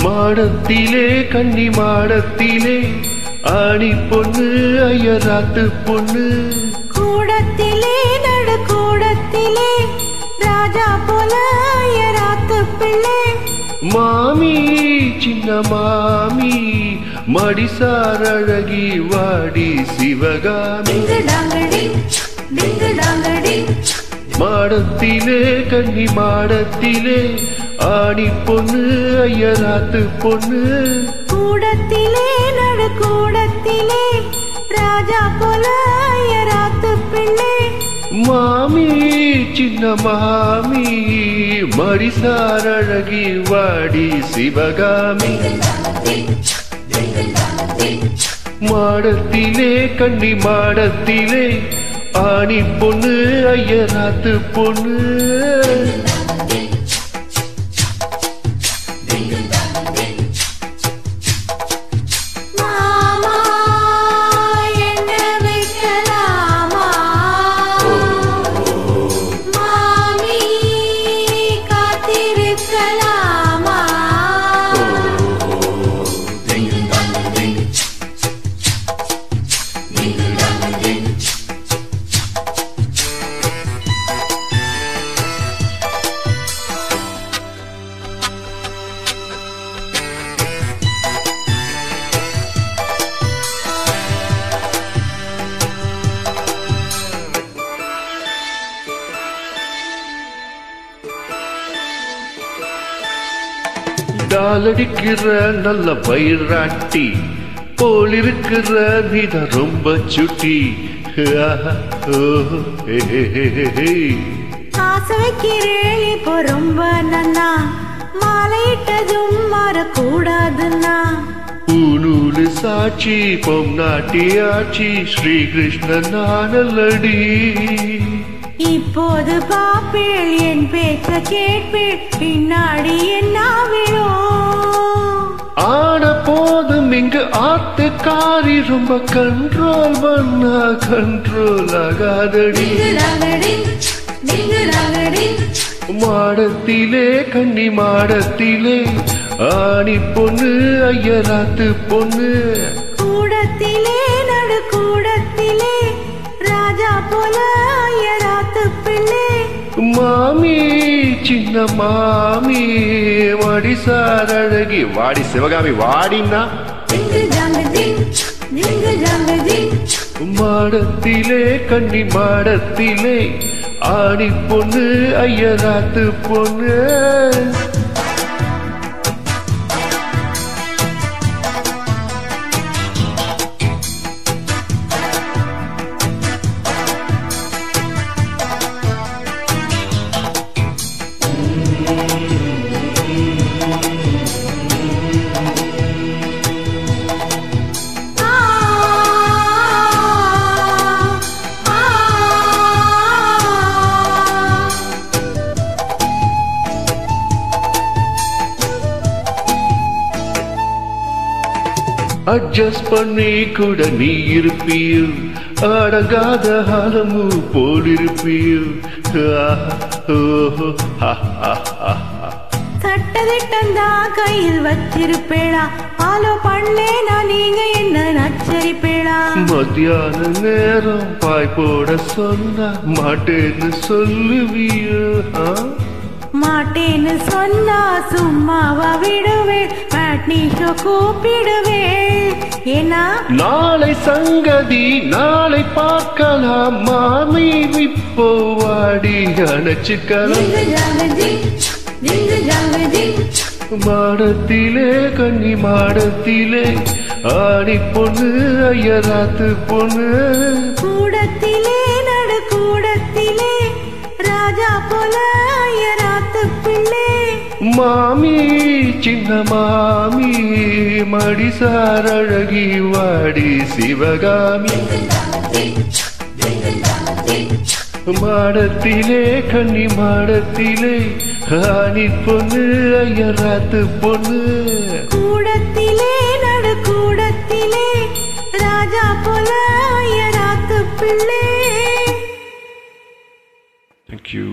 மாடத்திலே கன்னி மாடத்திலே ஆணி பொண்ணு ஐயராத்து பொண்ணு கூடத்திலே நடு கூடத்திலே ராஜா போல ஐயராத்து பிள்ளை மாமி சின்ன மாமி மடிசார் அழகி வாடி சிவகாமி மாடத்திலே கன்னி மாடத்திலே ஆணி பொண்ணு ஐயராத்து பொண்ணு கூடத்திலே நடு கூடத்திலே ராஜா போல ஐயராத்து பிள்ளை மாமி சின்ன மாமி மடிசார் அழகி வாடி சிவகாமி மாடத்திலே கன்னி மாடத்திலே ஆணி பொண்ணு ஐயராத்து பொண்ணு டாலடிக்கிற நல்ல பயிராட்டி போலிருக்கிற நீத ரொம்ப சுட்டி ஆசை வைக்கிறேன் இப்போ ரொம்ப நன்னா மாலையிட்டதும் மாறக்கூடாதுன்னா பூநூலு சாட்சி பொம்நாட்டி ஆட்சி ஸ்ரீகிருஷ்ணன் நானல்லடி இப்போது பாப்பேள் என் பேச்ச கேட்பேள் பின்னாடி என்ன ஆன போதும் இங்கு ஆத்துக்காரி ரொம்ப கண்ட்ரோல் பண்ணா கண்ட்ரோல் ஆகாதடி மாடத்திலே கன்னி மாடத்திலே ஆணி பொண்ணு ஐயராத்து பொண்ணு கூடத்திலே நடு கூடத்திலே ராஜா போல ஐயராத்து பிள்ளை மாமி சின்ன மாமி மடிசார் அழகி வாடி சிவகாமி வாடினா மாடத்திலே கன்னி மாடத்திலே ஆணி பொண்ணு ஐயராத்து பொண்ணு அட்ஜஸ்ட் பண்ணி கூட நீ இருப்பீர் அடங்காத ஹாலமு போலிருப்பீர் சட்டதிட்டந்தா கையில் வச்சிருப்பேளா ஆலோ பண்ணேனா நீங்க என்ன நச்சரிப்பேளா மத்தியான நேரம் பாய் போட சொன்னா மாட்டேன்னு சொல்லுவியோ மாட்டேன்னு சொன்னா சும்மாவா விடுவேன் மேட்னிஷோ கூப்பிடுவேன் ஏன்னா நாளை சங்கதி நாளை பார்க்கலாம் மாமி இப்போ வாடி அணைச்சுக்கலாம் மாடத்திலே கன்னி மாடத்திலே ஆணி பொண்ணு ஐயராத்து பொண்ணு கூடத்திலே நடு கூடத்திலே ராஜா போல ஐயராத்து பிள்ளை மாமி சின்ன மாமி மடிசார் அழகி வாடி சிவகாமி மாடத்திலே கன்னி மாடத்திலே ஆனி பொண்ணு ஐயராத்து பொண்ணு கூடத்திலே நடு கூடத்திலே ராஜா போல ஐயராத்து பிள்ளை. Thank you.